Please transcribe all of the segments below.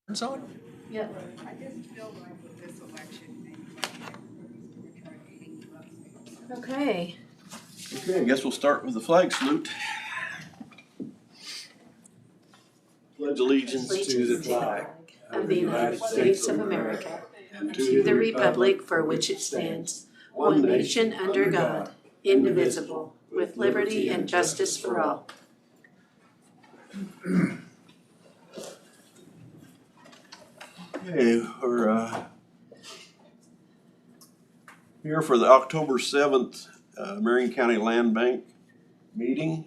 It's on? Yeah. I just feel like with this election, we're trying to hang up. Okay. Okay, I guess we'll start with the flag salute. Pledge allegiance to the flag of the United States of America and to the republic for which it stands, one nation under God, indivisible, with liberty and justice for all. Okay, we're here for the October 7th Marion County Land Bank meeting.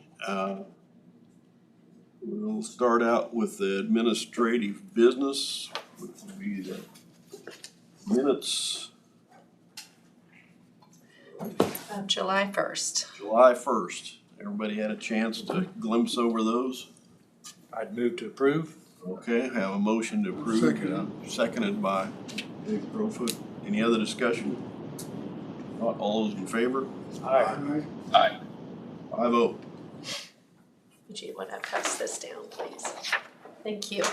We'll start out with the administrative business, which will be the minutes July 1st. July 1st. Everybody had a chance to glimpse over those? I'd move to approve. Okay, I have a motion to approve, seconded by Dave Crowfoot. Any other discussion? Not all those in favor? Aye. Aye. 5-0. Would you want to pass this down, please? Thank you.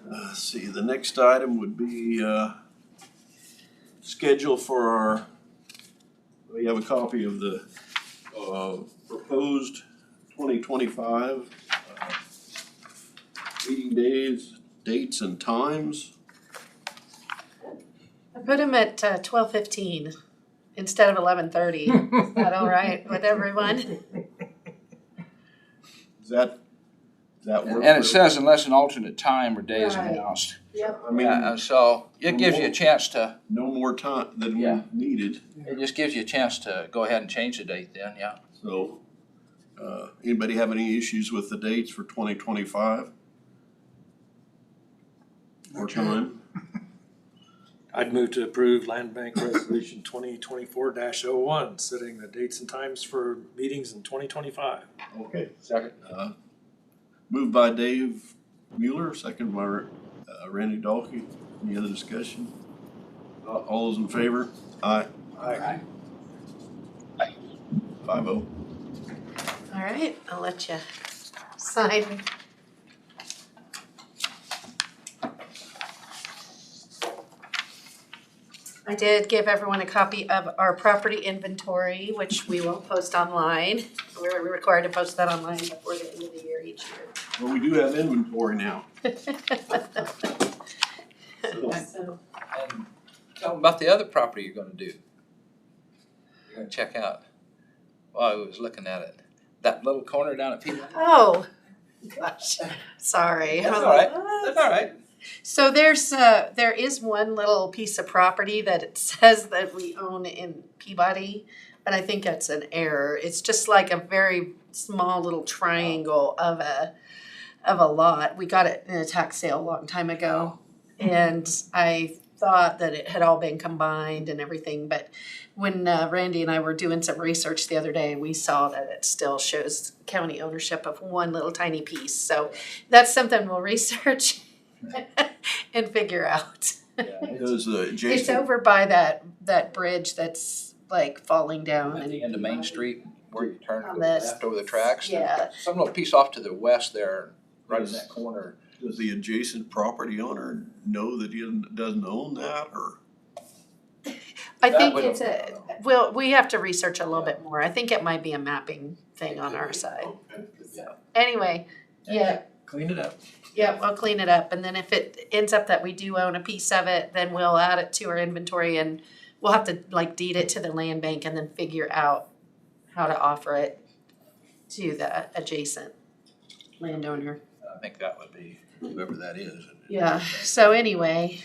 Let's see, the next item would be schedule for our, we have a copy of the proposed 2025 meeting days, dates and times. I put them at 12:15 instead of 11:30. Is that all right with everyone? Does that work? And it for- says unless an alternate time or day is Right. announced. Yep. I mean, So it gives you a chance to, no more time than Yeah. we needed, it just gives you a chance to go ahead and change the date then, yeah. so, anybody have any issues with the dates for 2025? Or time? I'd move to approve Land Bank Resolution 2024-01, setting the dates and times for meetings in 2025. Okay. Second. Moved by Dave Mueller, second by Randy Dalkey. Any other discussion? All those in favor? Aye. Aye. 5-0. All right, I'll let you sign. I did give everyone a copy of our property inventory, which we will post online. We're required to post that online before the end of the year each year. Well, we do have inventory now. So, And tell them about the other property you're gonna do. You're gonna check out. While I was looking at it, that little corner down at Peabody. oh, gosh, sorry. That's all right, that's all right. So there is one little piece of property that it says that we own in Peabody, but I think that's an error. It's just like a very small little triangle of a lot. We got it in a tax sale a long time ago, and I thought that it had all been combined and everything, but when Randy and I were doing some research the other day, we saw that it still shows county ownership of one little tiny piece. So that's something we'll research and figure out. Does the It's adjacent, over by that bridge that's like falling down. At the end of Main Street, where you turn to On the this- left over the tracks. Yeah. Some little piece off to the west there, right in that corner. does the adjacent property owner know that he doesn't own that, or? I That think we it's don't we have to research a little bit more. I think it might be a mapping thing on our side. So anyway, yeah. Clean it up. Yeah, we'll clean it up, and then if it ends up that we do own a piece of it, then we'll add it to our inventory, and we'll have to like deed it to the land bank and then figure out how to offer it to the adjacent landowner. I think that would be whoever that is. Yeah, so anyway,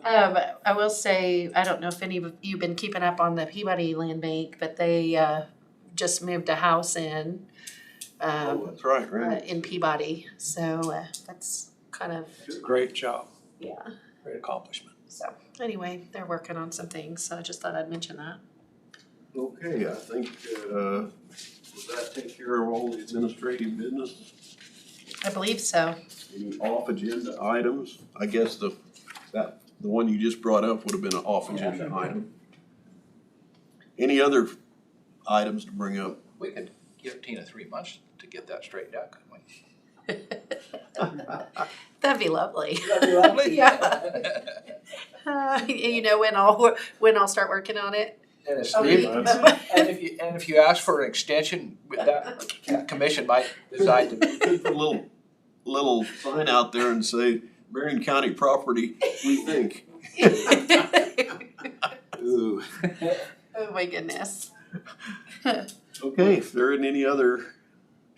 I will say, I don't know if any of you've been keeping up on the Peabody Land Bank, but they just moved a house in. Oh, that's right, right. In Peabody, so that's kind of, Great job, yeah. great accomplishment. So anyway, they're working on some things, so I just thought I'd mention that. Okay, I think, does that take care of all the administrative business? I believe so. Any off-agenda items? I guess the one you just brought up would have been an off-agenda item. Any other items to bring up? We could give Tina 3 months to get that straightened out, couldn't we? That'd be lovely. That'd be lovely. Yeah. You know when I'll start working on it? And if Oh, Steve, yeah. and if you ask for an extension, with that commission might decide to. Put a little sign out there and say, Marion County property, we think. Ooh. Oh my goodness. Okay, if there aren't any other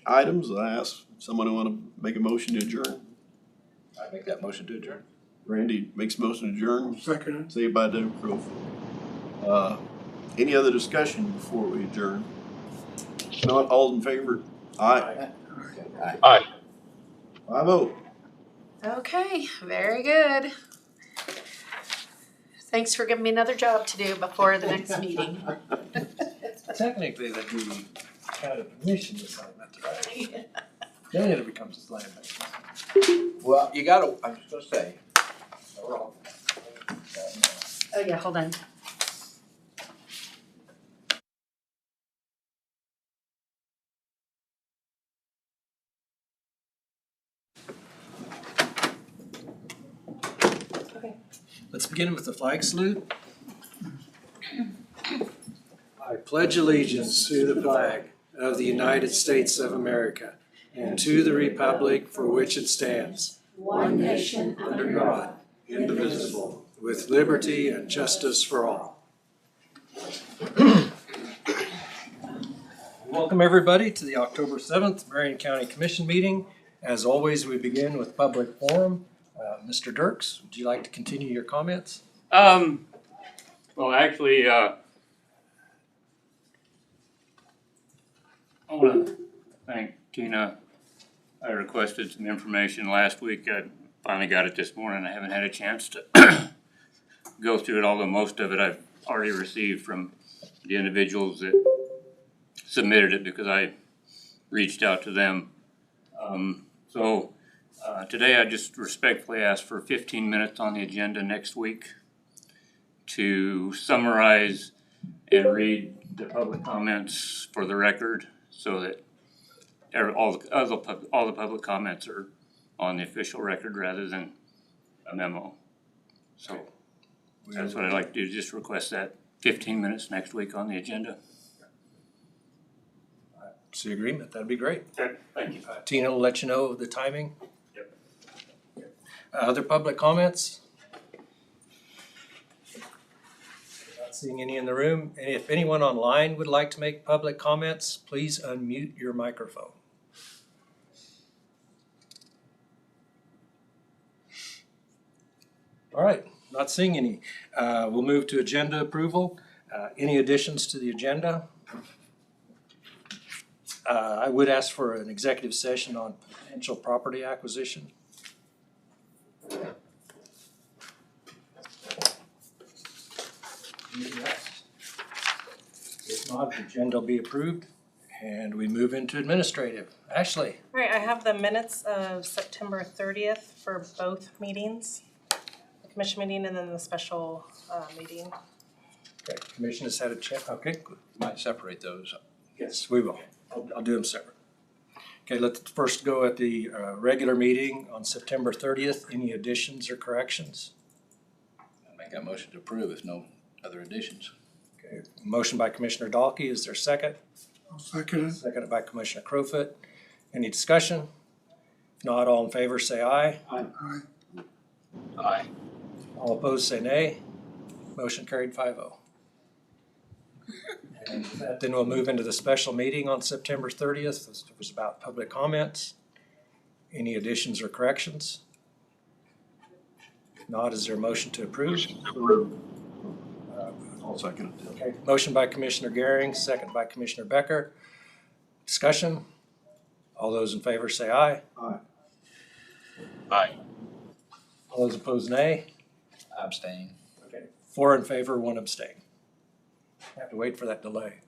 items, I ask someone want to make a motion to adjourn. I make that motion to adjourn. Randy makes a motion to adjourn, Second. saved by Dave Crowfoot. Any other discussion before we adjourn? If not, all in favor? Aye. Aye. 5-0. Okay, very good. Thanks for giving me another job to do before the next meeting. Technically, that'd be kind of commission assignment, right? Then it becomes land bank. Well, you gotta, I was gonna say. Oh yeah, hold on. Let's begin with the flag salute. I pledge allegiance to the flag of the United States of America and to the republic for which it stands, one nation under God, indivisible, with liberty and justice for all. Welcome everybody to the October 7th Marion County Commission meeting. As always, we begin with public forum. Mr. Dirks, would you like to continue your comments? Well, actually, I want to thank Tina. I requested some information last week. I finally got it this morning. I haven't had a chance to go through it, although most of it I've already received from the individuals that submitted it because I reached out to them. Today I just respectfully ask for 15 minutes on the agenda next week to summarize and read the public comments for the record so that all the public comments are on the official record rather than a memo. So that's what I'd like to do, just request that 15 minutes next week on the agenda. It's the agreement, that'd be great. Okay, thank you. Tina will let you know the timing. Yep. Other public comments? Not seeing any in the room. And if anyone online would like to make public comments, please unmute your microphone. All right, not seeing any. We'll move to agenda approval. Any additions to the agenda? I would ask for an executive session on potential property acquisition. If not, the agenda will be approved and we move into administrative. Ashley. All right, I have the minutes of September 30th for both meetings, the commission meeting and then the special meeting. Okay, commission has had a check. Okay, good. Might separate those. Yes, we will. I'll do them separate. Okay, let's first go at the regular meeting on September 30th. Any additions or corrections? I'll make that motion to approve if no other additions. Okay, motion by Commissioner Dahlke. Is there a second? I'll second it. Seconded by Commissioner Crowfoot. Any discussion? If not, all in favor say aye. Aye. Aye. All opposed say nay. Motion carried 5-0. And with that, then we'll move into the special meeting on September 30th. This was about public comments. Any additions or corrections? If not, is there a motion to approve? I'll second it. Okay, motion by Commissioner Gehring, second by Commissioner Becker. Discussion? All those in favor say aye. Aye. Aye. All those opposed nay. Abstain. Okay, 4 in favor, 1 abstain. Have to wait for that delay.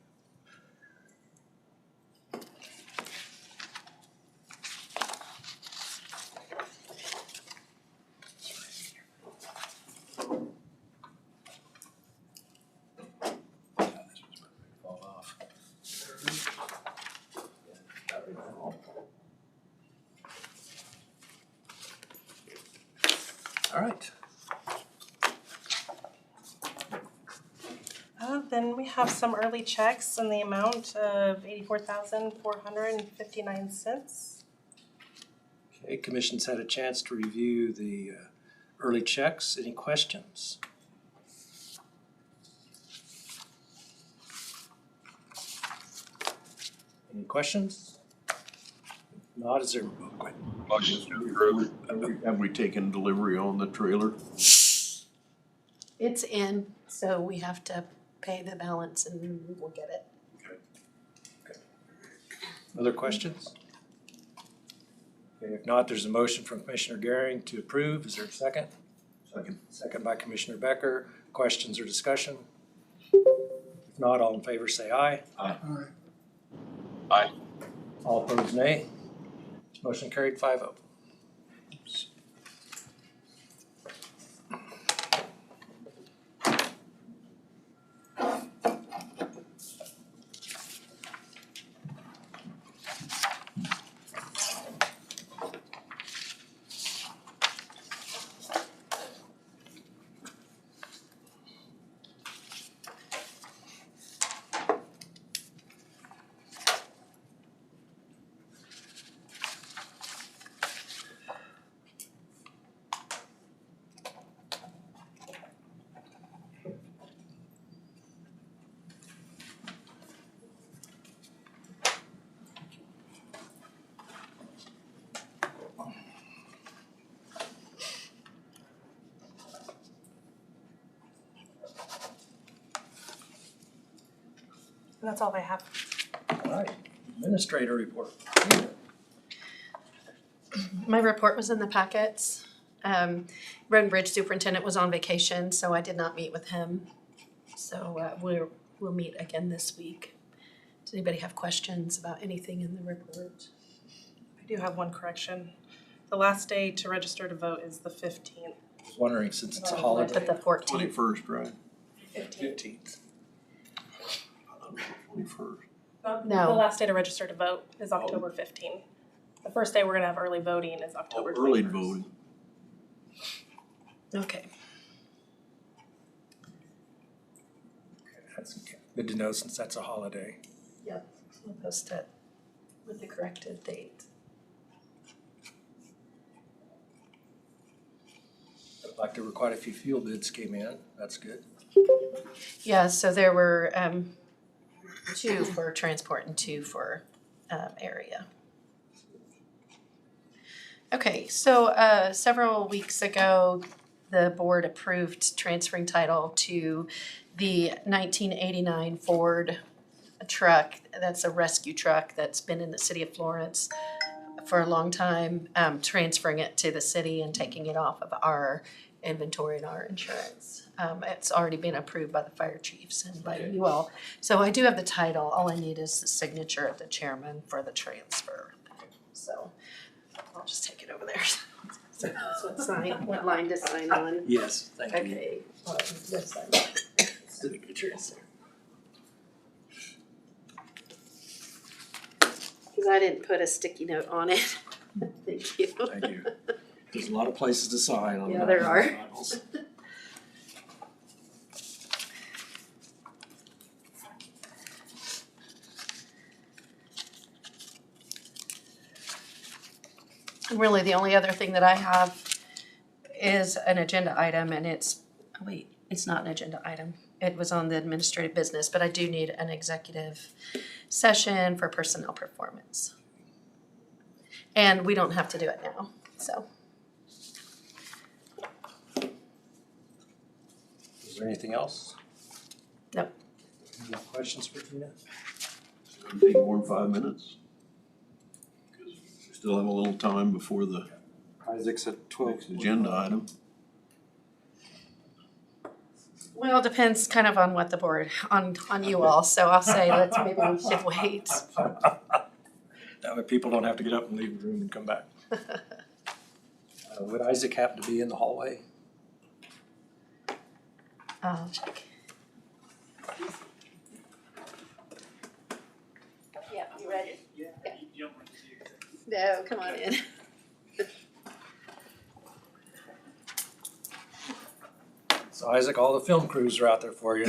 right. Then we have some early checks in the amount of $84,459. Okay, commission's had a chance to review the early checks. Any questions? Any questions? If not, is there, oh, go ahead. Motion to approve. Have we taken delivery on the trailer? It's in, so we have to pay the balance and we'll get it. Other questions? Okay, if not, there's a motion from Commissioner Gehring to approve. Is there a second? Second. Second by Commissioner Becker. Questions or discussion? If not, all in favor say aye. Aye. Aye. All opposed, nay. Motion carried 5-0. And that's all I have. All right, administrator report. My report was in the packets. Road and Bridge Superintendent was on vacation, so I did not meet with him. So we'll meet again this week. Does anybody have questions about anything in the report? I do have one correction. The last day to register to vote is the 15th. I was wondering, since it's a I holiday. put the 14th. 21st, right? 15th. 21st. The No, last day to register to vote is October 15th. The first day we're gonna have early voting is October 21st. Early voting. okay. That's good to know since that's a holiday. I'll post it with the corrected date. Looked like there were quite a few fuel bids came in. That's good. Yeah, so there were 2 for transport and 2 for area. Okay, so several weeks ago, the board approved transferring title to the 1989 Ford truck. That's a rescue truck that's been in the city of Florence for a long time, transferring it to the city and taking it off of our inventory and our insurance. It's already been approved by the fire chiefs and by you all. So I do have the title. All I need is the signature of the chairman for the transfer. So I'll just take it over there. So that's what sign, what line to sign on. Yes, thank you. Okay, this side. Signatures. Cause I didn't put a sticky note on it. Thank you. Thank you. There's a lot of places to sign on Yeah, that. there are. Titles. And really, the only other thing that I have is an agenda item, and it's, oh wait, it's not an agenda item. It was on the administrative business, but I do need an executive session for personnel performance. And we don't have to do it now, so. Is there anything else? No. Any questions for Tina? It'll take more than 5 minutes. 'Cause we still have a little time before the Isaac's at next agenda item. Well, it depends kind of on what the board, on you all, so I'll say let's, maybe we should wait. That way people don't have to get up and leave the room and come back. Would Isaac happen to be in the hallway? I'll check. Yeah, you ready? Yeah. No, come on in. So Isaac, all the film crews are out there for you.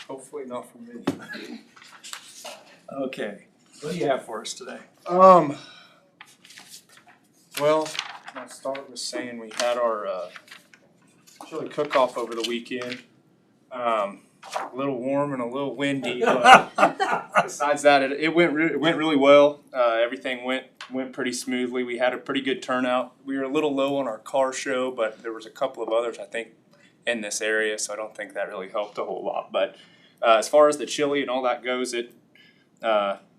Hopefully not for me. Okay, what do you have for us today? Well, I'll start with saying we had our chili cook-off over the weekend. A little warm and a little windy, but besides that, it went really well. Everything went pretty smoothly. We had a pretty good turnout. We were a little low on our car show, but there was a couple of others, I think, in this area, so I don't think that really helped a whole lot. But as far as the chili and all that goes, it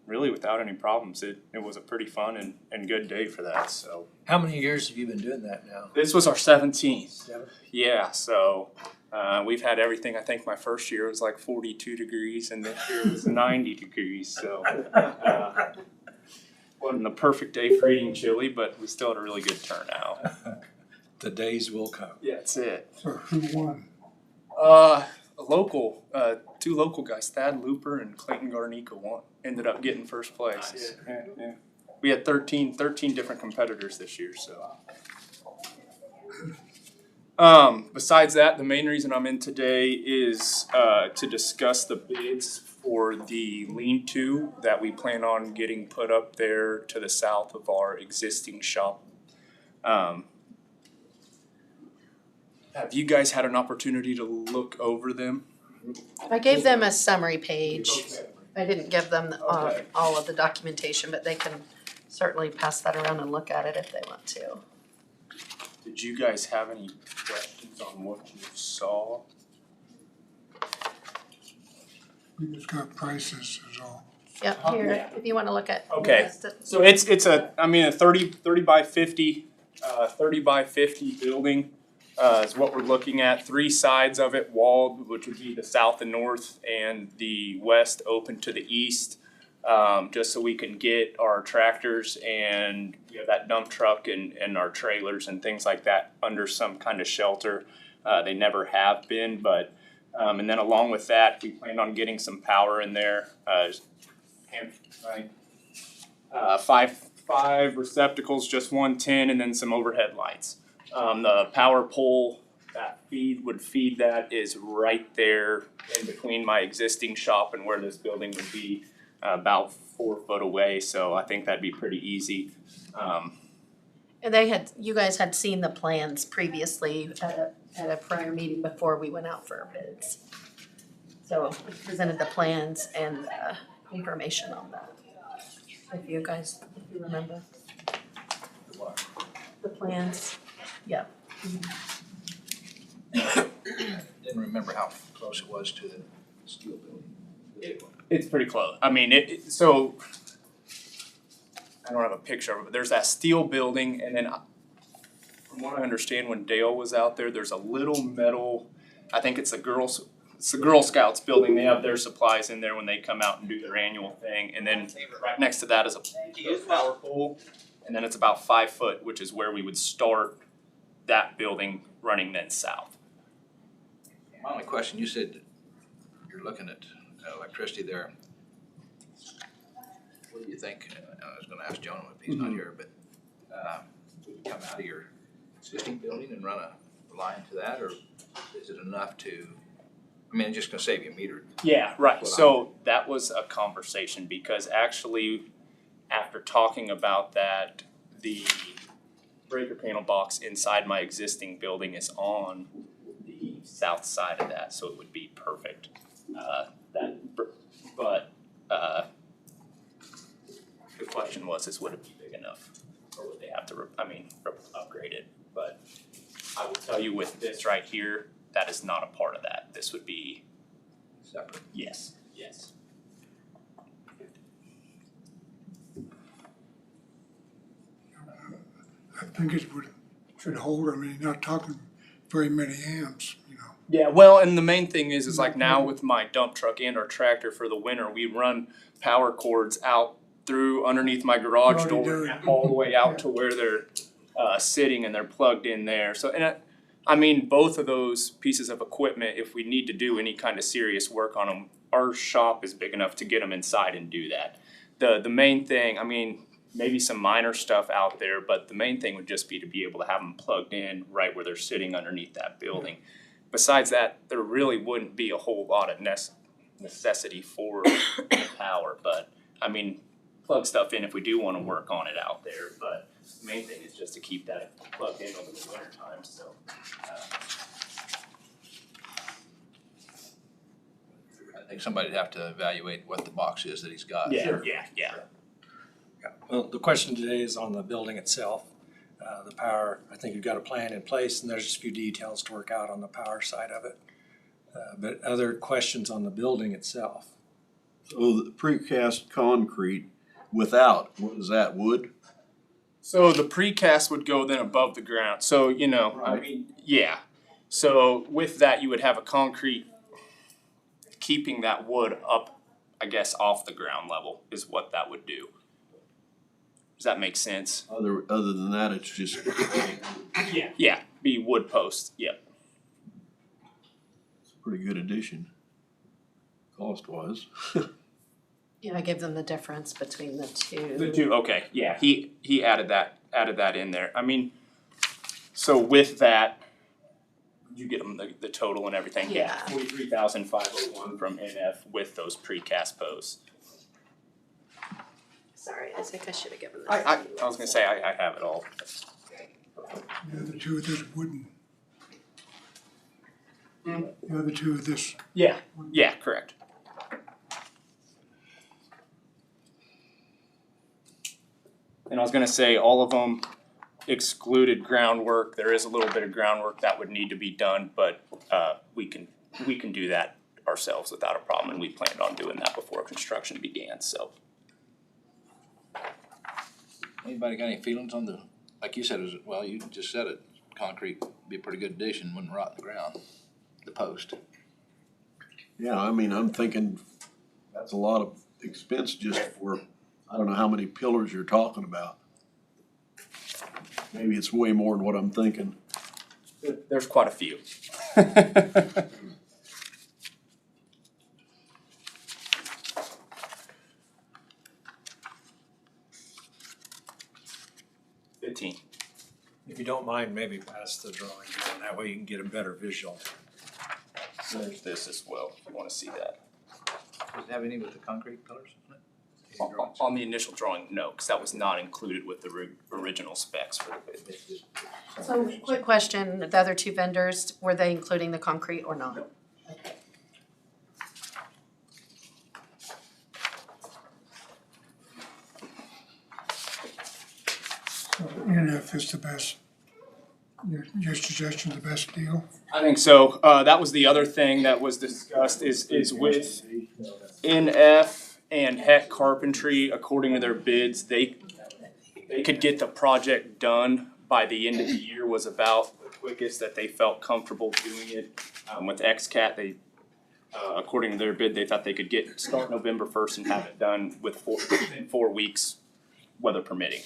really without any problems. It was a pretty fun and good day for that. So How many years have you been doing that now? this was our 17th. 7? Yeah, so we've had everything. I think my first year was like 42 degrees, and this year was 90 degrees. So wasn't the perfect day for eating chili, but we still had a really good turnout. The days will come. Yeah, that's it. So who won? A local, two local guys, Thad Looper and Clayton Garnica won. Ended up getting first place. Nice. Yeah. We had 13 different competitors this year, so. Besides that, the main reason I'm in today is to discuss the bids for the lean-to that we plan on getting put up there to the south of our existing shop. Have you guys had an opportunity to look over them? I gave them a summary page. I didn't give them Okay. all of the documentation, but they can certainly pass that around and look at it if they want to. Did you guys have any questions on what you saw? We just got prices is all. Yep, here, if you wanna look at. Okay. So it's a 30 by 50 building is what we're looking at. 3 sides of it walled, which would be the south and north, and the west open to the east. Just so we can get our tractors and we have that dump truck and our trailers and things like that under some kind of shelter. They never have been, but and then along with that, we plan on getting some power in there. Five receptacles, just 110, and then some overhead lights. The power pole that would feed that is right there in between my existing shop and where this building would be, about 4 foot away, so I think that'd be pretty easy. And you guys had seen the plans previously at a prior meeting before we went out for our bids. So we presented the plans and information on that. If you remember. The plans, yeah. Didn't remember how close it was to the steel building. It's pretty close. I mean, so I don't have a picture of it, but there's that steel building, and then from what I understand, when Dale was out there, there's a little metal, I think it's the Girl Scouts building. They have their supplies in there when they come out and do their annual thing, and then right next to that is a power pole, and then it's about 5 foot, which is where we would start that building running then south. My only question, you said you're looking at electricity there. What do you think? I was gonna ask Jonah if he's not here, but would you come out of your existing building and run a line to that, or is it enough to, I mean, it's just gonna save you a meter? Yeah, right. So that was a conversation because actually, after talking about that, the breaker panel box inside my existing building is on the south side of that, so it would be perfect. The question was, would it be big enough, or would they have to, upgrade it? But I will tell you with this right here, that is not a part of that. This would be Separate. yes. I think it should hold, I mean, you're not talking very many amps, you know. Yeah, well, and the main thing is like now with my dump truck and our tractor for the winter, we run power cords out through underneath my garage Already door do. and all the way out to where they're sitting and they're plugged in there. So, I mean, both of those pieces of equipment, if we need to do any kind of serious work on them, our shop is big enough to get them inside and do that. The main thing, I mean, maybe some minor stuff out there, but the main thing would just be to be able to have them plugged in right where they're sitting underneath that building. Besides that, there really wouldn't be a whole lot of necessity for power, but I mean, plug stuff in if we do wanna work on it out there, but the main thing is just to keep that plugged in over the winter time, so. I think somebody'd have to evaluate what the box is that he's got. Yeah. Yeah, well, the question today is on the building itself. The power, I think you've got a plan in place and there's just a few details to work out on the power side of it. But other questions on the building itself? So the precast concrete without, what is that, wood? So the precast would go then above the ground, so you know, I Right. mean, yeah. So with that, you would have a concrete keeping that wood up, I guess, off the ground level is what that would do. Does that make sense? Other than that, it's just, Yeah. Yeah, be wood posts, yep. it's a pretty good addition, cost-wise. Yeah, I gave them the difference between the two. The two, okay, yeah, he added that in there. I mean, so with that, you get them the total and everything, yeah, Yeah. 43,501 from NF with those precast posts. Sorry, I think I should have given this. I was gonna say, I have it all. The other two of this wooden. Hmm? The other two of this. Yeah, correct. And I was gonna say, all of them excluded groundwork. There is a little bit of groundwork that would need to be done, but we can do that ourselves without a problem, and we planned on doing that before construction began, so. Anybody got any feelings on the, like you said, well, you just said it, concrete would be a pretty good addition, wouldn't rot the ground, the post. Yeah, I mean, I'm thinking that's a lot of expense just for, I don't know how many pillars you're talking about. Maybe it's way more than what I'm thinking. There's quite a few. If you don't mind, maybe pass the drawing down, that way you can get a better visual. There's this as well, if you wanna see that. Does it have any with the concrete pillars in it? On the initial drawing, no, cause that was not included with the original specs for the bid. So, quick question, the other two vendors, were they including the concrete or not? No. So NF is the best, your suggestion, the best deal? I think so. That was the other thing that was discussed is with NF and Heck Carpentry, according to their bids, they could get the project done by the end of the year was about the quickest that they felt comfortable doing it. With XCAT, they, according to their bid, they thought they could start November 1st and have it done within 4 weeks, weather permitting.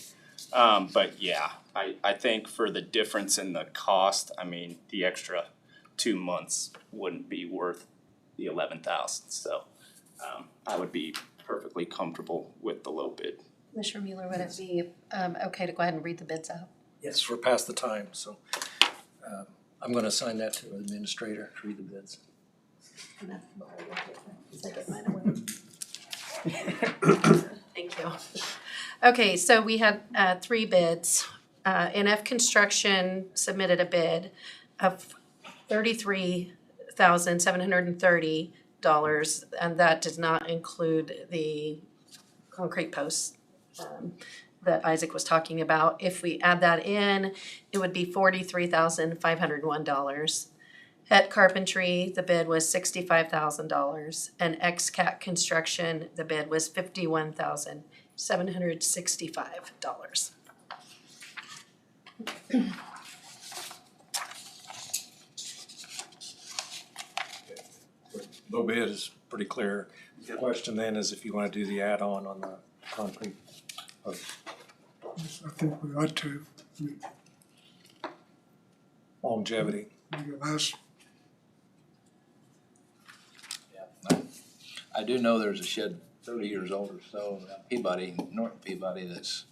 But yeah, I think for the difference in the cost, I mean, the extra 2 months wouldn't be worth the 11,000, so I would be perfectly comfortable with the low bid. Commissioner Mueller, would it be okay to go ahead and read the bids out? Yes, we're past the time, so I'm gonna assign that to the administrator to read the bids. Thank you. Okay, so we had 3 bids. NF Construction submitted a bid of $33,730, and that does not include the concrete posts that Isaac was talking about. If we add that in, it would be $43,501. Het Carpentry, the bid was $65,000, and XCAT Construction, the bid was $51,765. Low bid is pretty clear. The question then is if you wanna do the add-on on the concrete. Yes, I think we ought to, Longevity. maybe less. I do know there's a shed 30 years old or so, around Peabody, North Peabody, that's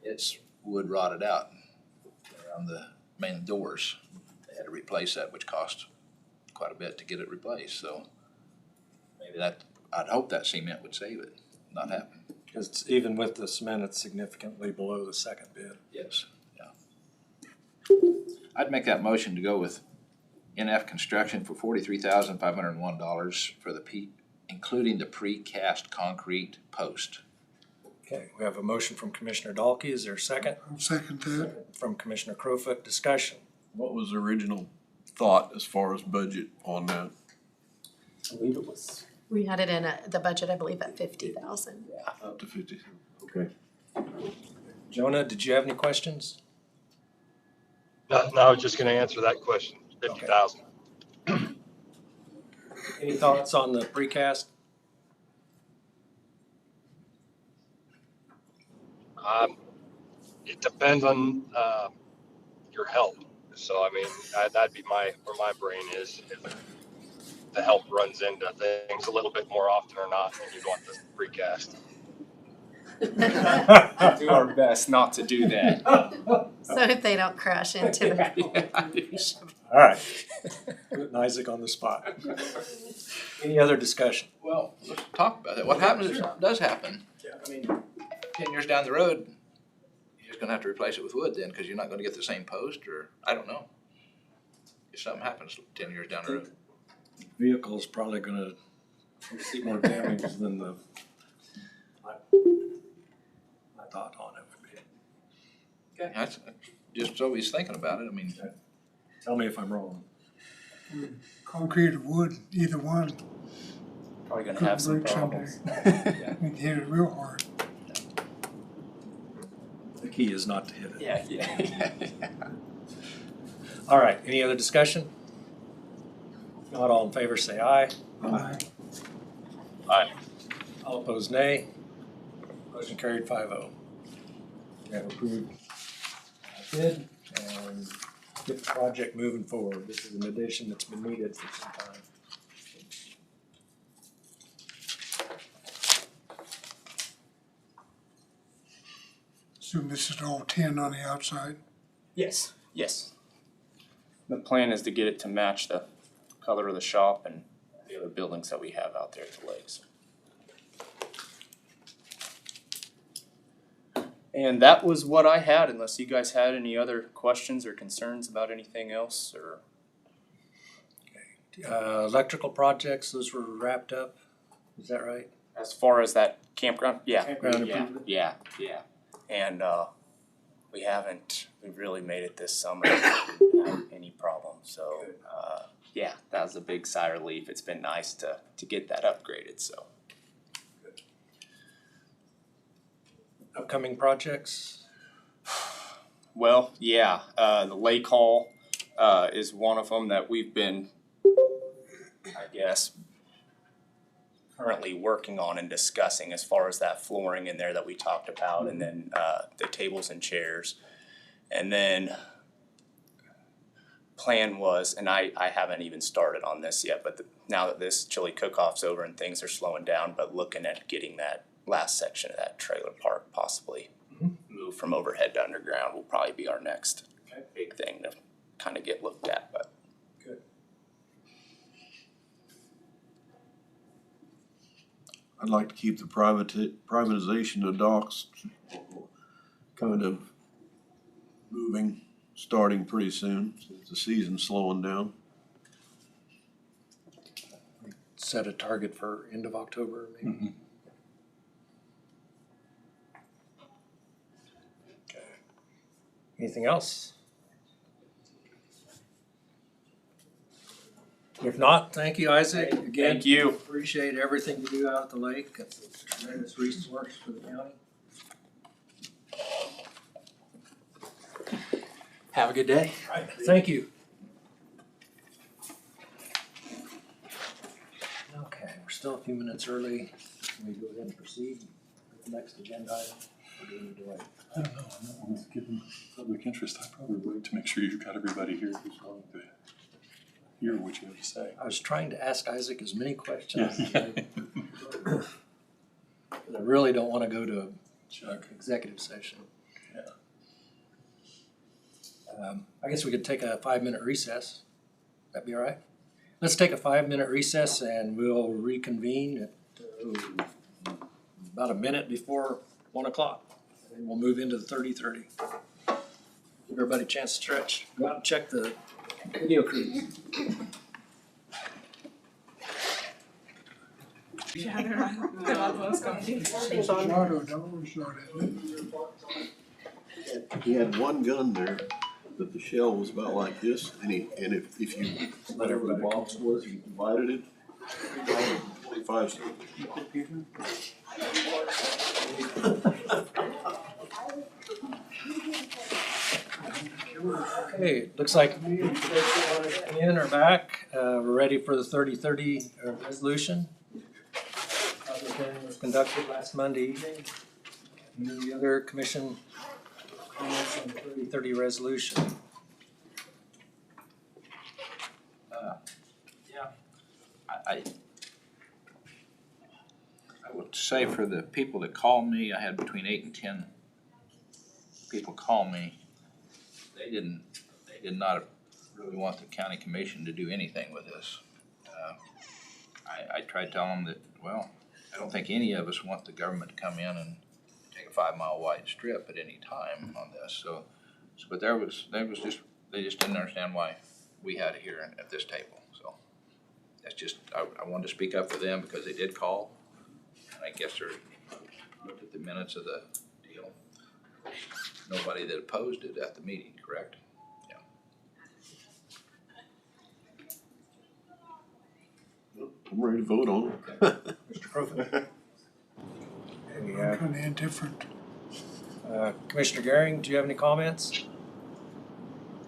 It's wood rotted out around the main doors. They had to replace that, which cost quite a bit to get it replaced, so maybe I'd hope that cement would save it, not happen. Because even with the cement, it's significantly below the second bid. Yes, yeah. I'd make that motion to go with NF Construction for $43,501 for including the precast concrete post. Okay, we have a motion from Commissioner Dalkey. Is there a second? I'll second that. From Commissioner Crowfoot. Discussion. What was the original thought as far as budget on that? I believe it was. We had it in the budget, I believe, at 50,000. Up to 50. Okay. Jonah, did you have any questions? No, I was just gonna answer that question, 50,000. Any thoughts on the precast? It depends on, your help. So, I mean, that'd be where my brain is. If the help runs into things a little bit more often or not, then you'd want the precast. Do our best not to do that. So if they don't crash into the. All right. Putting Isaac on the spot. Any other discussion? Well, let's talk about that. What happens if something does happen? I mean, 10 years down the road, you're just gonna have to replace it with wood then, because you're not gonna get the same post, or, I don't know. If something happens 10 years down the road. Vehicle is probably gonna see more damage than my thought on it would be. Okay. That's just always thinking about it, I mean. Tell me if I'm wrong. Concrete or wood, either one, Probably gonna could have some break someday. problems. We can hit it real hard. The key is not to hit it. Yeah. All right, any other discussion? If not, all in favor say aye. Aye. All opposed, nay. Motion carried 5-0. We have approved bid and get the project moving forward. This is an addition that's been needed for some time. Assume this is all tin on the outside. Yes. Yes. The plan is to get it to match the color of the shop and the other buildings that we have out there at the lakes. And that was what I had, unless you guys had any other questions or concerns about anything else, or. Electrical projects, those were wrapped up, is that right? As far as that campground, yeah. Campground Yeah, improvement? yeah. And we've really made it this summer without any problem, so, yeah, that was a big sigh of relief. It's been nice to get that upgraded, so. Upcoming projects? Well, yeah, the Lake Hall, is one of them that we've been, I guess, currently working on and discussing as far as that flooring in there that we talked about, and then, the tables and chairs. And then plan was, and I haven't even started on this yet, but now that this chili cook-off's over and things are slowing down, but looking at getting that last section of that trailer park possibly moved from overhead to underground will probably be our next big thing to kind of get looked at, but. Good. I'd like to keep the privatization of docks kind of moving, starting pretty soon, since the season's slowing down. Set a target for end of October, maybe? Okay. Anything else? If not, thank you, Isaac. Again, Thank you. appreciate everything you do out at the lake. It's a tremendous resource for the county. Have a good day. All right, thank you. Okay, we're still a few minutes early. Can we go ahead and proceed with the next agenda item? Or do we need to wait? I don't know, I'm not one given public interest, I probably wait to make sure you've got everybody here who's going to hear what you have to say. I was trying to ask Isaac as many questions. Yeah. I really don't want to go to an executive session. Yeah. I guess we could take a 5-minute recess. That'd be all right? Let's take a 5-minute recess and we'll reconvene at about a minute before 1 o'clock. And we'll move into the 30-30. Give everybody a chance to stretch. Go out and check the video crews. He had one gun there, but the shell was about like this, and if you, whatever the box was, you divided it, 25 cents. Okay, looks like in or back. We're ready for the 30-30 resolution. Public hearing was conducted last Monday evening. Any other commission comments on the 30-30 resolution? I would say for the people that called me, I had between 8 and 10 people call me. They did not really want the county commission to do anything with this. I tried telling them that, well, I don't think any of us want the government to come in and take a 5-mile wide strip at any time on this. But they just didn't understand why we had it here at this table. So that's just, I wanted to speak up for them because they did call. And I guess they looked at the minutes of the deal. Nobody that opposed it at the meeting, correct? Yeah. I'm ready to vote on it. Mr. Crowfoot? I'm kind of indifferent. Commissioner Garing, do you have any comments?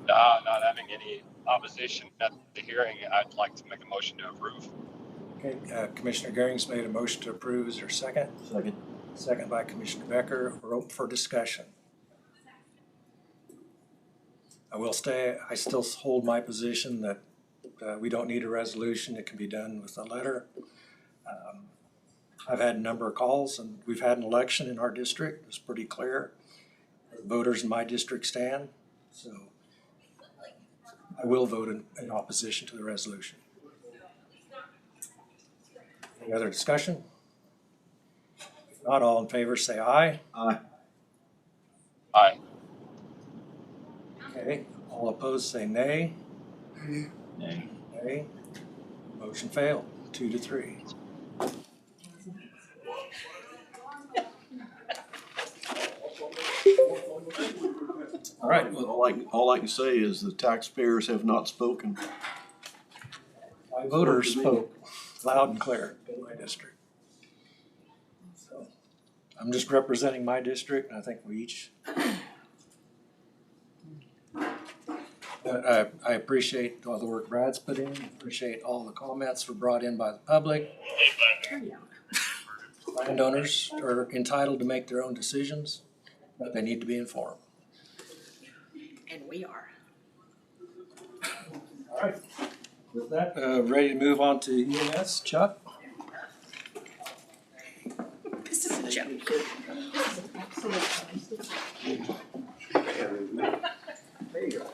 Not having any opposition at the hearing, I'd like to make a motion to approve. Okay, Commissioner Garing's made a motion to approve. Is there a second? Second. Second by Commissioner Becker. We're open for discussion. I still hold my position that we don't need a resolution. It can be done with a letter. I've had a number of calls and we've had an election in our district. It's pretty clear where the voters in my district stand. So I will vote in opposition to the resolution. Any other discussion? If not, all in favor say aye. Aye. Aye. Okay, all opposed say nay. Nay. Nay. Motion failed, 2-3. All right, well, All I can say is the taxpayers have not spoken. my voters spoke loud and clear in my district. So I'm just representing my district, and I think we each. But I appreciate all the work Brad's put in, appreciate all the comments were brought in by the public. Landowners are entitled to make their own decisions, but they need to be informed. And we are. All right, with that, ready to move on to EMS, Chuck? This is a joke. There you go.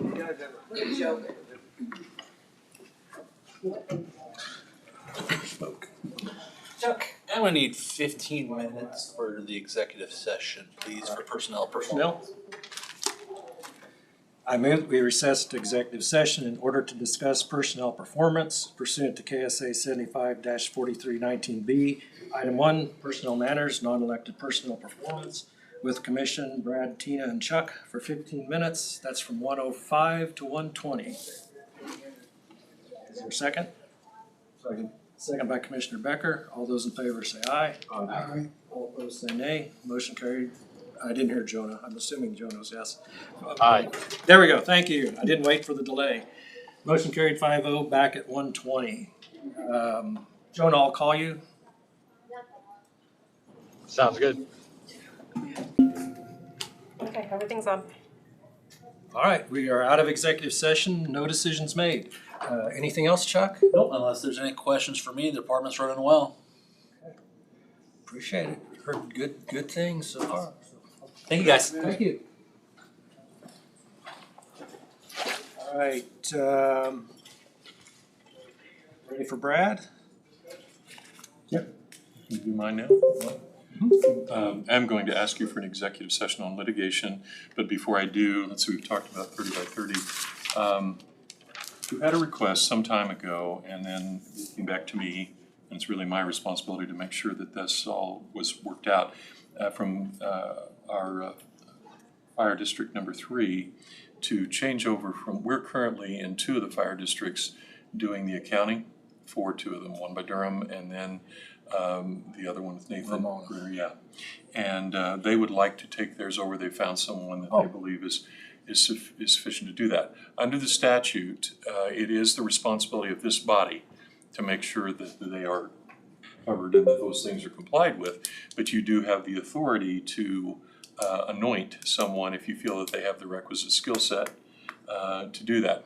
You guys have a good joke. Chuck. I'm gonna need 15 minutes for the executive session, please, for personnel performance. I move we recess to executive session in order to discuss personnel performance pursuant to KSA 75-4319B. Item 1, personnel matters, non-elected personnel performance with Commission, Brad, Tina, and Chuck for 15 minutes. That's from 1:05 to 1:20. Is there a second? Second. Second by Commissioner Becker. All those in favor say aye. Aye. All opposed say nay. Motion carried. I didn't hear Jonah. I'm assuming Jonah was yes. Aye. There we go. Thank you. I didn't wait for the delay. Motion carried 5-0, back at 1:20. Jonah, I'll call you. Sounds good. Okay, everything's on. All right, we are out of executive session. No decisions made. Anything else, Chuck? Nope, unless there's any questions for me, the department's running well. Appreciate it. Heard good things so far. Thank you, guys. Thank you. All right, ready for Brad? Can you do mine now? I'm going to ask you for an executive session on litigation, but before I do, let's see, we've talked about 30 by 30. You had a request some time ago, and then it came back to me, and it's really my responsibility to make sure that this all was worked out, from our fire district number 3 to change over from, we're currently in 2 of the fire districts doing the accounting for 2 of them, one by Durham and then the other one with Nathan Greer, yeah. And they would like to take theirs over. They found someone that they believe is sufficient to do that. Under the statute, it is the responsibility of this body to make sure that they are covered and that those things are complied with. But you do have the authority to anoint someone if you feel that they have the requisite skill set to do that.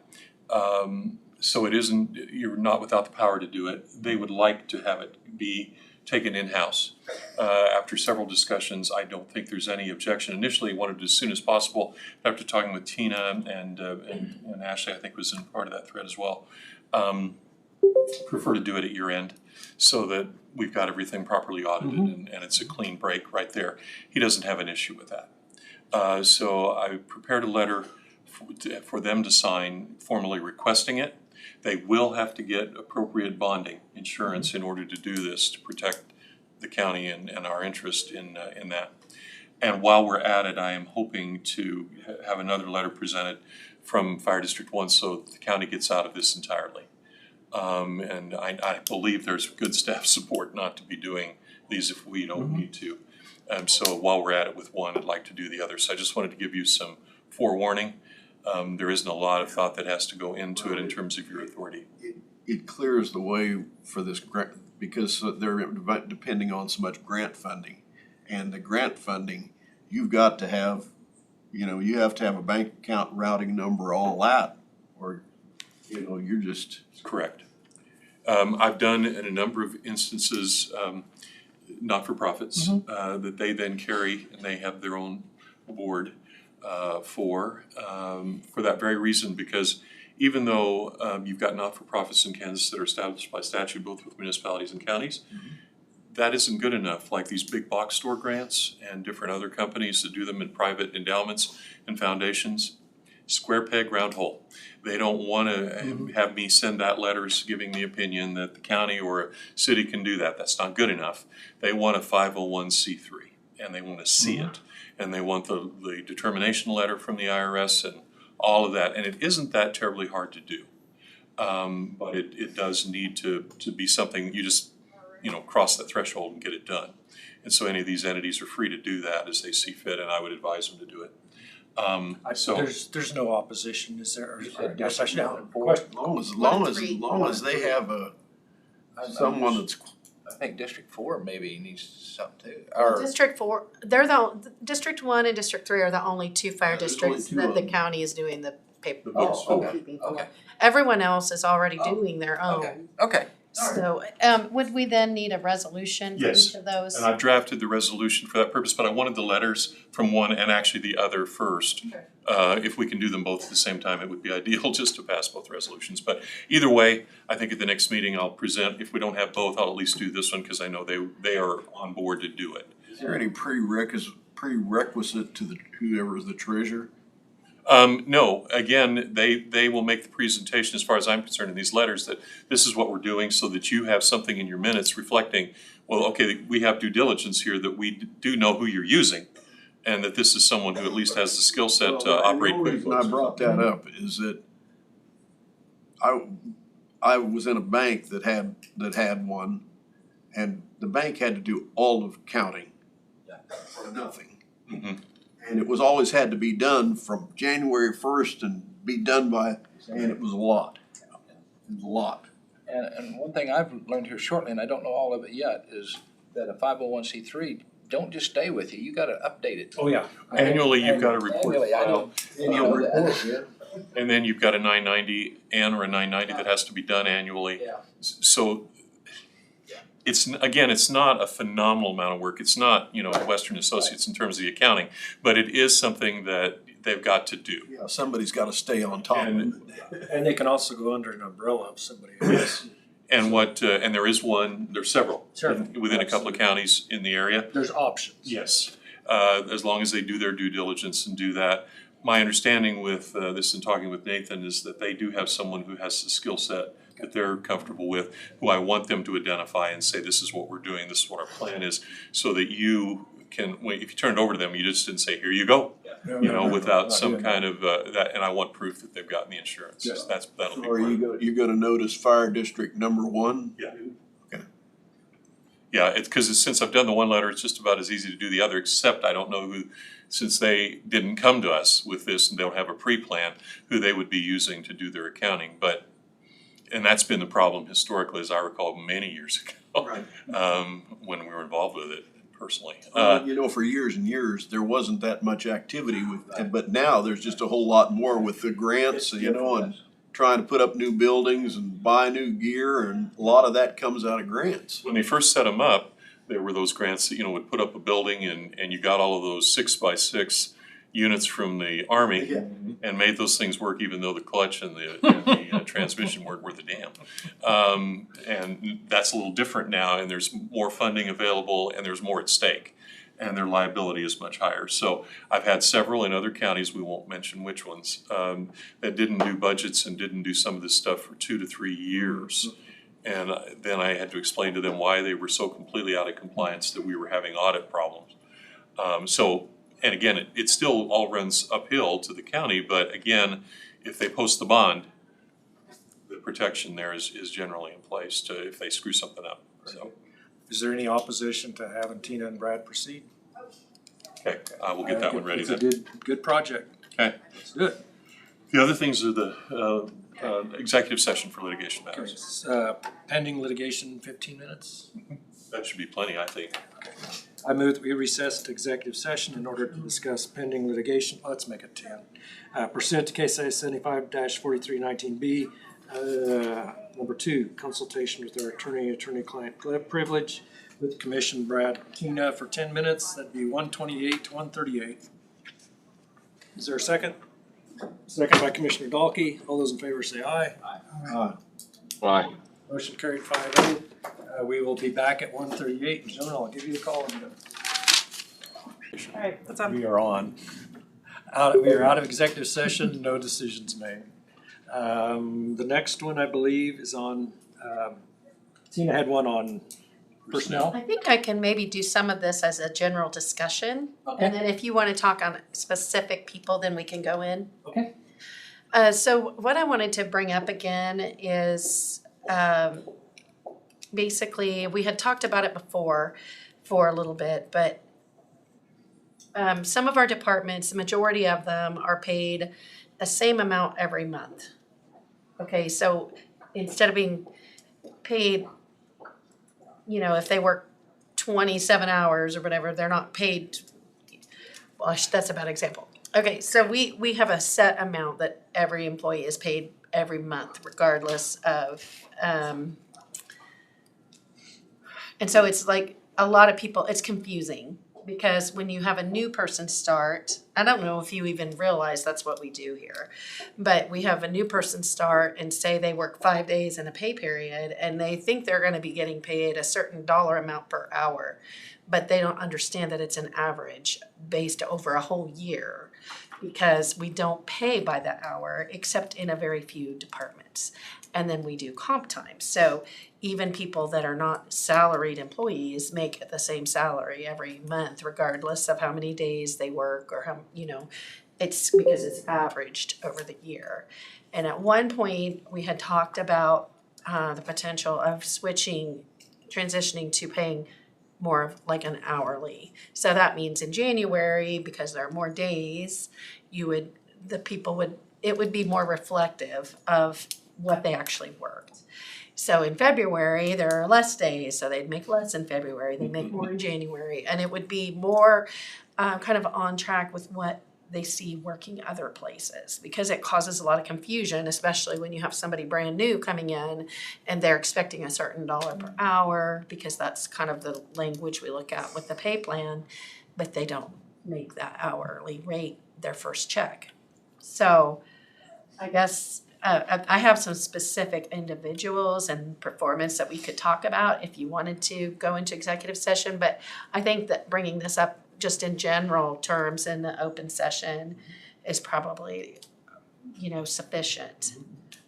So it isn't, you're not without the power to do it. They would like to have it be taken in-house. After several discussions, I don't think there's any objection. Initially, wanted it as soon as possible. After talking with Tina and Ashley, I think was in part of that thread as well. Prefer to do it at your end so that we've got everything properly audited and it's a clean break right there. He doesn't have an issue with that. So I prepared a letter for them to sign formally requesting it. They will have to get appropriate bonding insurance in order to do this, to protect the county and our interest in that. And while we're at it, I am hoping to have another letter presented from Fire District 1 so the county gets out of this entirely. And I believe there's good staff support not to be doing these if we don't need to. So while we're at it with one, I'd like to do the other. So I just wanted to give you some forewarning. There isn't a lot of thought that has to go into it in terms of your authority. It clears the way for this grant, because they're depending on so much grant funding. And the grant funding, you've got to have, you have to have a bank account, routing number, all that, or, you're just. Correct. I've done in a number of instances, not-for-profits, that they then carry, and they have their own board for that very reason, because even though you've got not-for-profits in Kansas that are established by statute, both with municipalities and counties, that isn't good enough. Like these big box store grants and different other companies that do them in private endowments and foundations, square peg, round hole. They don't want to have me send out letters giving the opinion that the county or a city can do that. That's not good enough. They want a 501c3 and they want to see it. And they want the determination letter from the IRS and all of that. And it isn't that terribly hard to do. But it does need to be something you just, cross that threshold and get it done. And so any of these entities are free to do that as they see fit, and I would advise them to do it. So There's no opposition, is there? As long as they have someone that's. I think District 4 maybe needs something too. District 4, District 1 and District 3 are the only 2 fire districts that the county is doing the paper keeping for. Okay. Everyone else is already doing their own. Okay. So, would we then need a resolution for Yes. each of those? And I've drafted the resolution for that purpose, but I wanted the letters from one and actually the other first. If we can do them both at the same time, it would be ideal just to pass both resolutions. But either way, I think at the next meeting I'll present, if we don't have both, I'll at least do this one because I know they are on board to do it. Is there any prerequisite to whoever is the treasurer? No, again, they will make the presentation, as far as I'm concerned, in these letters, that this is what we're doing so that you have something in your minutes reflecting, well, okay, we have due diligence here that we do know who you're using, and that this is someone who at least has the skill set to operate The reason I brought that up is that I was in a bank that had one, and the bank had to do all of counting for nothing. And it was always had to be done from January 1st and be done by, and it was a lot. It was a lot. And one thing I've learned here shortly, and I don't know all of it yet, is that a 501c3 don't just stay with you. You got to update it. Oh, yeah. Annually, you've got a report Annually, I file, Annual report, yeah. and then you've got a 990N or a 990 that has to be done annually. Yeah. So it's not a phenomenal amount of work. It's not, Western Associates in terms of the accounting, but it is something that they've got to do. Yeah, somebody's gotta stay on top of it. And they can also go under an umbrella of somebody else. And and there is one, there's several Several, within a couple of counties in the area. There's options. Yes, as long as they do their due diligence and do that. My understanding with this and talking with Nathan is that they do have someone who has the skill set that they're comfortable with, who I want them to identify and say, this is what we're doing, this is what our plan is, so that you can, if you turn it over to them, you just didn't say, here you go. You know, without some kind of, that, and I want proof that they've gotten the insurance. Yeah. That'll be Or part of it. you're gonna notice fire district number 1? Yeah. Okay. Yeah, it's because since I've done the one letter, it's just about as easy to do the other, except I don't know who, since they didn't come to us with this and don't have a pre-plan, who they would be using to do their accounting, but, and that's been the problem historically, as I recall, many years ago. Right. When we were involved with it personally. You know, for years and years, there wasn't that much activity with, but now there's just a whole lot more with the grants, you know, and trying to put up new buildings and buy new gear, and a lot of that comes out of grants. When they first set them up, there were those grants that, you know, would put up a building and you got all of those 6x6 units from the Army and made those things work even though the clutch and the transmission weren't worth a damn. And that's a little different now, and there's more funding available and there's more at stake, and their liability is much higher. So I've had several in other counties, we won't mention which ones, that didn't do budgets and didn't do some of this stuff for 2 to 3 years. And then I had to explain to them why they were so completely out of compliance that we were having audit problems. And again, it still all runs uphill to the county, but again, if they post the bond, the protection there is generally in place to, if they screw something up, so. Is there any opposition to having Tina and Brad proceed? Okay, I will get that one ready It's a then. good project. Okay. It's good. The other things are the executive session for litigation matters. Pending litigation, 15 minutes. That should be plenty, I think. I move that we recess to executive session in order to discuss pending litigation. Let's make it 10. Pursuant to case A 75-4319B, number 2, consultation with our attorney-client privilege with Commission Brad Tina for 10 minutes. That'd be 128 to 138. Is there a second? Second by Commissioner Dahlke. All those in favor say aye. Aye. Motion carried 5-0. We will be back at 1:38. Gentlemen, I'll give you a call in a minute. All right, what's up? We are on. We are out of executive session, no decisions made. The next one, I believe, is on, Tina had one on personnel. I think I can maybe do some of this as a general discussion. Okay. And then if you want to talk on specific people, then we can go in. Okay. So what I wanted to bring up again is basically, we had talked about it before for a little bit, but some of our departments, the majority of them are paid the same amount every month. Okay, so instead of being paid, you know, if they work 27 hours or whatever, they're not paid, well, that's a bad example. Okay, so we have a set amount that every employee is paid every month regardless of, and so it's like a lot of people, it's confusing because when you have a new person start, I don't know if you even realize that's what we do here, but we have a new person start and say they work 5 days in a pay period and they think they're gonna be getting paid a certain dollar amount per hour, but they don't understand that it's an average based over a whole year because we don't pay by the hour except in a very few departments. And then we do comp time. So even people that are not salaried employees make the same salary every month, regardless of how many days they work or how, you know, it's because it's averaged over the year. And at one point, we had talked about the potential of transitioning to paying more of like an hourly. So that means in January, because there are more days, it would be more reflective of what they actually worked. So in February, there are less days, so they'd make less in February, they'd make more in January, and it would be more kind of on track with what they see working other places, because it causes a lot of confusion, especially when you have somebody brand new coming in and they're expecting a certain dollar per hour, because that's kind of the language we look at with the pay plan, but they don't make that hourly rate their first check. So I guess I have some specific individuals and performance that we could talk about if you wanted to go into executive session, but I think that bringing this up just in general terms in the open session is probably, sufficient.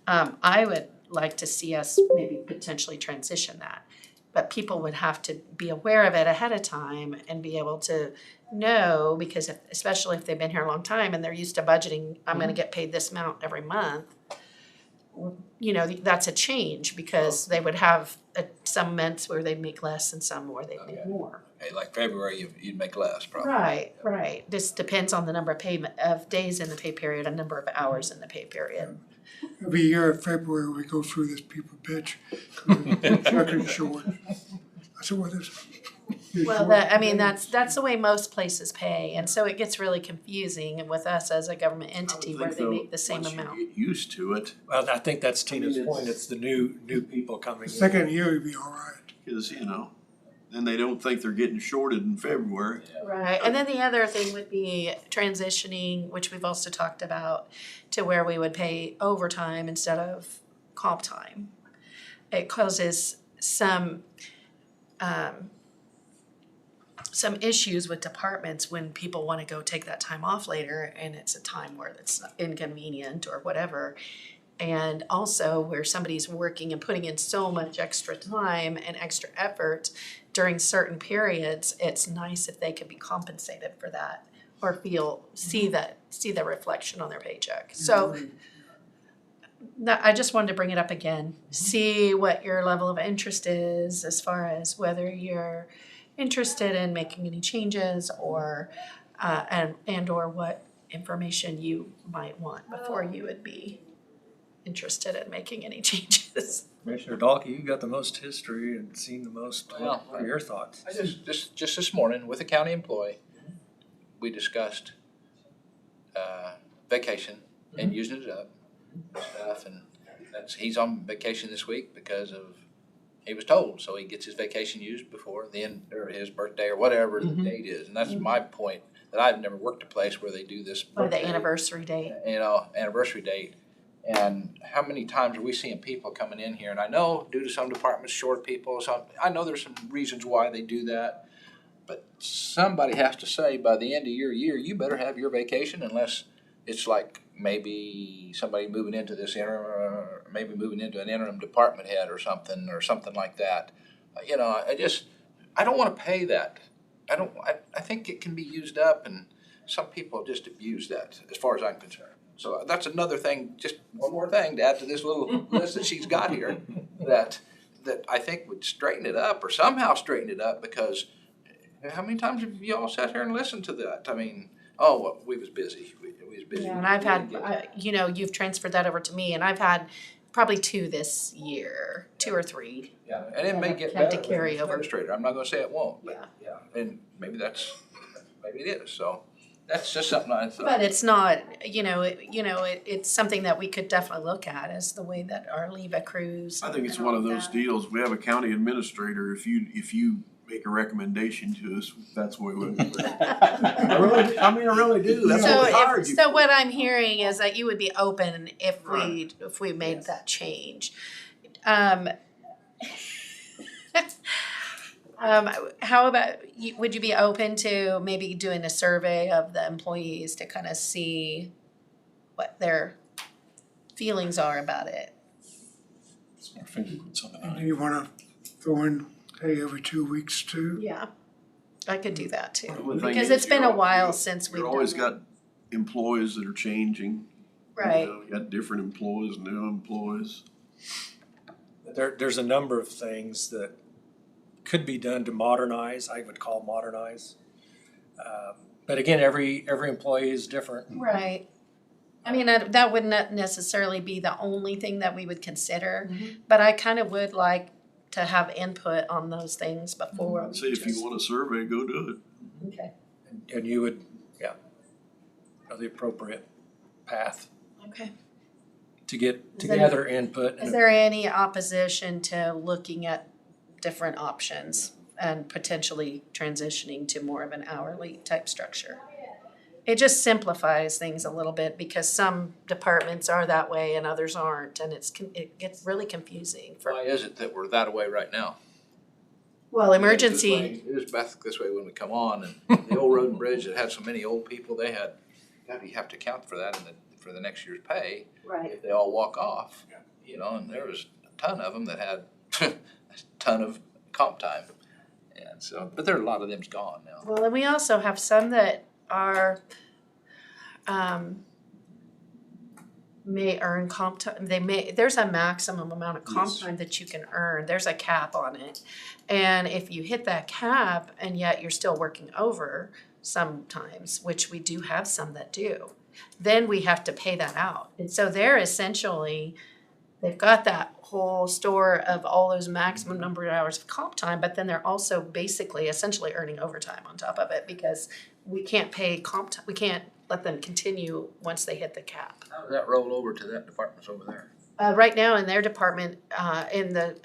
I would like to see us maybe potentially transition that, but people would have to be aware of it ahead of time and be able to know, because especially if they've been here a long time and they're used to budgeting, I'm gonna get paid this amount every month. That's a change, because they would have some months where they'd make less and some where they'd make more. Hey, like February, you'd make less probably. Right. This depends on the number of days in the pay period, and number of hours in the pay period. Every year in February, we go through this people bitch, checking short. I said, well, this. Well, that's the way most places pay, and so it gets really confusing with us as a government entity where they make the same amount. Once you get used to it, Well, I think that's Tina's point, it's the new people coming in. Second year, you'd be all right. because, then they don't think they're getting shorted in February. Right, and then the other thing would be transitioning, which we've also talked about, to where we would pay overtime instead of comp time. It causes some issues with departments when people wanna go take that time off later and it's a time where it's inconvenient or whatever. And also where somebody's working and putting in so much extra time and extra effort during certain periods, it's nice if they could be compensated for that or see the reflection on their paycheck. So I just wanted to bring it up again, see what your level of interest is as far as whether you're interested in making any changes or or what information you might want before you would be interested in making any changes. Commissioner Dalkey, you got the most history and seen the most, what are your thoughts? I just this morning with a county employee, we discussed vacation and using it up and stuff, and he's on vacation this week because he was told, so he gets his vacation used before the end, or his birthday or whatever the date is, and that's my point, that I've never worked a place where they do this Or the anniversary date. Anniversary date. And how many times are we seeing people coming in here? And I know due to some departments short people, I know there's some reasons why they do that. But somebody has to say by the end of your year, you better have your vacation, unless it's like maybe somebody moving into this interim, maybe moving into an interim department head or something like that. I don't want to pay that. I think it can be used up, and some people just abuse that as far as I'm concerned. So that's another thing, just one more thing to add to this little list that she's got here, that I think would straighten it up, or somehow straighten it up, because how many times have you all sat here and listened to that? I mean, we was busy. We was busy. Yeah, and I've had, you've transferred that over to me, and I've had probably 2 this year, 2 or 3. Yeah, and it may get Had to better carry with the over. administrator. I'm not gonna say it won't, but yeah, and maybe it is, so. That's just something I thought. But it's not, it's something that we could definitely look at, as the way that our leave accrues. I think it's and one all of those that. deals, we have a county administrator, if you make a recommendation to us, that's what we would. I really do, that's what we hired you. So what I'm hearing is that you would be open if we made that change. How about, would you be open to maybe doing a survey of the employees to kind of see what their feelings are about it? Some more fingerprints on the And line. you wanna throw in pay every 2 weeks too? Yeah, I could do that too, The thing because is, it's been a while since we've You've done always that. got employees that are changing. Right. You got different employees, new employees. There's a number of things that could be done to modernize, I would call modernize. But again, every employee is different. Right. I mean, that would not necessarily be the only thing that we would consider, but I kind of would like to have input on those things before. I'd say if you want a survey, go do it. Okay. And you would, know the appropriate path Okay. to get Is there- together input. Is there any opposition to looking at different options and potentially transitioning to more of an hourly type structure? It just simplifies things a little bit because some departments are that way and others aren't, and it gets really confusing for, Why is it that we're that way right now? well, emergency. It was back this way when we come on, and the old road and bridge that had so many old people, they had, you have to account for that for the next year's pay. Right. If they all walk off, you know, and there was a ton of them that had a ton of comp time. And so, but there are a lot of them's gone now. Well, and we also have some that are, may earn comp time, there's a maximum amount of comp Yes. time that you can earn, there's a cap on it. And if you hit that cap and yet you're still working over sometimes, which we do have some that do, then we have to pay that out. And so they're essentially, they've got that whole store of all those maximum number of hours of comp time, but then they're also basically essentially earning overtime on top of it because we can't pay comp time, we can't let them continue once they hit the cap. How does that roll over to that department over there? Right now in their department, in the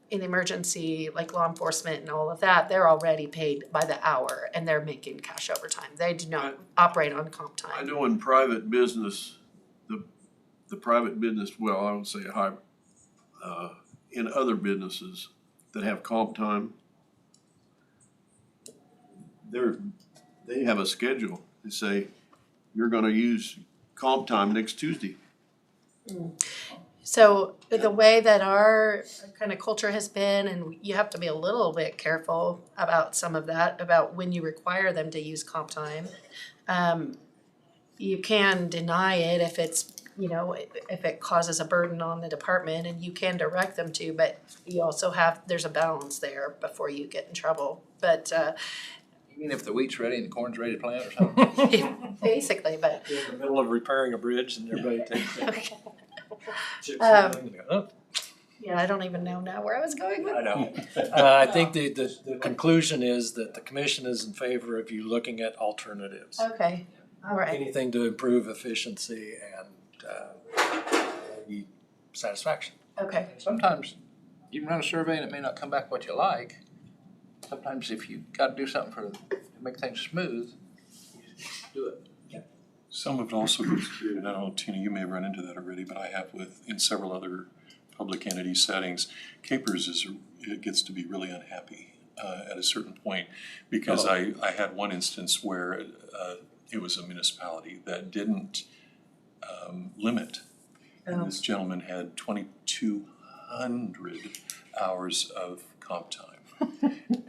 emergency, like law enforcement and all of that, they're already paid by the hour and they're making cash overtime. They do not operate on comp I time. know in private business, the private business, well, I would say in other businesses that have comp time, they have a schedule. They say, you're gonna use comp time next Tuesday. So the way that our kind of culture has been, and you have to be a little bit careful about some of that, about when you require them to use comp time. You can deny it if it's, you know, if it causes a burden on the department, and you can direct them to, but you also there's a balance there before you get in trouble. But You mean if the wheat's ready and the corn's ready to plant or something? basically, but In the middle of repairing a bridge and everybody takes it. Chips Um, in and go, "Oh." yeah, I don't even know now where I was going with I know. I think the conclusion is that the commission is in favor of you looking at alternatives. Okay, all right. Anything to improve efficiency and satisfaction. Okay, Sometimes you can run a survey and it may not come back what you like. Sometimes if you gotta do something to make things smooth, you just do it. Some of it also gets created, I don't know, Tina, you may have run into that already, but I have in several other public entity settings. Capers it gets to be really unhappy at a certain point, because I had one instance where it was a municipality that didn't limit. And this gentleman had 2,200 hours of comp time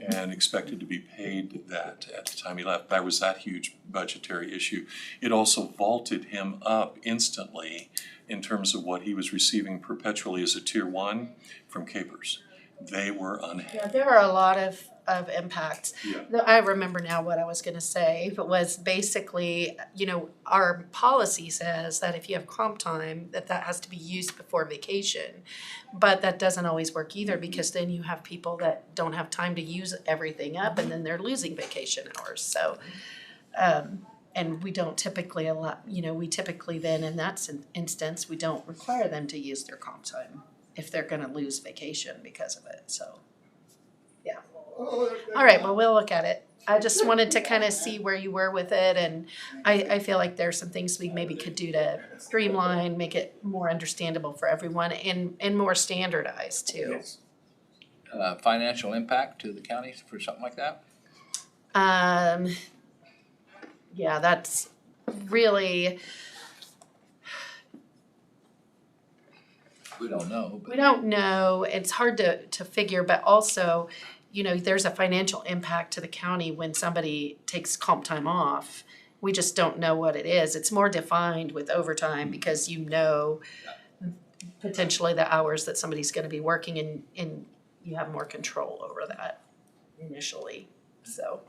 and expected to be paid that at the time he left. There was that huge budgetary issue. It also vaulted him up instantly in terms of what he was receiving perpetually as a tier 1 from Capers. They were unhappy. yeah, there are a lot of impacts. Yeah. I remember now what I was gonna say, but was basically, you know, our policy says that if you have comp time, that has to be used before vacation. But that doesn't always work either, because then you have people that don't have time to use everything up and then they're losing vacation hours, so. And we don't typically allow, you know, we typically then in that instance, we don't require them to use their comp time if they're gonna lose vacation because of it, so. Yeah. All right, well, we'll look at it. I just wanted to kind of see where you were with it, and I feel like there's some things we maybe could do to streamline, make it more understandable for everyone and more standardized too. Financial impact to the county for something like that? Yeah, that's really, We don't know, but. we don't know, it's hard to figure, but also, you know, there's a financial impact to the county when somebody takes comp time off. We just don't know what it is. It's more defined with overtime because you know potentially the hours that somebody's gonna be working and you have more control over that initially, so.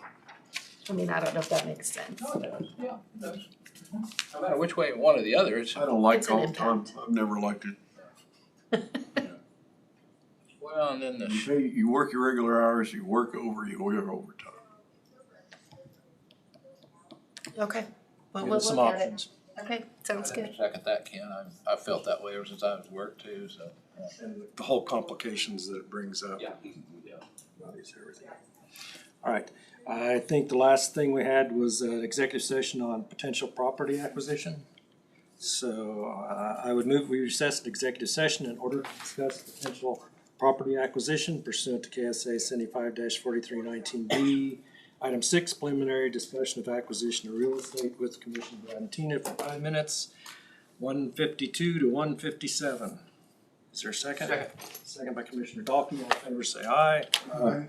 I mean, I don't know if that makes sense. No, it does, yeah, it does. No matter which way, one or the other, it's, I don't like It's an comp time. impact. I've never liked it. well, and then You work your regular hours, you work overtime. Okay, well, Give we'll us some look at it. options. Okay, sounds good. second that, Ken, I've felt that way ever since I was at work too, so. And the whole complications that it brings up. Yeah. Obviously, everything. All right, I think the last thing we had was an executive session on potential property acquisition. So I would move we recess an executive session in order to discuss potential property acquisition pursuant to KSA 75-4319B. Item 6, preliminary discussion of acquisition of real estate with Commissioner Valentina for 5 minutes, 1:52 to 1:57. Is there a second? Second by Commissioner Dalkey. All in favor say aye. Aye.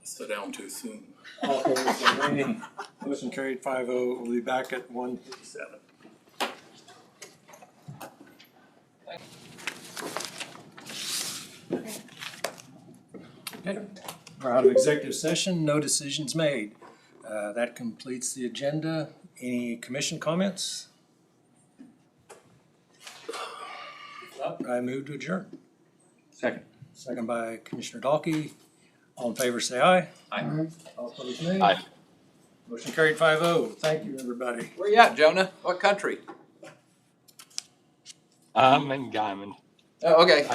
Sit down too soon. All opposed say nay. Motion carried 5-0. We'll be back at 1:57. Okay, we're out of executive session, no decisions made. That completes the agenda. Any commission comments? If not, I move to adjourn. Second. Second by Commissioner Dalkey. All in favor say aye. Aye. All opposed nay. Aye. Motion carried 5-0. Thank you, everybody. Where you at, Jonah? What country? I'm in Guyman. Oh, okay.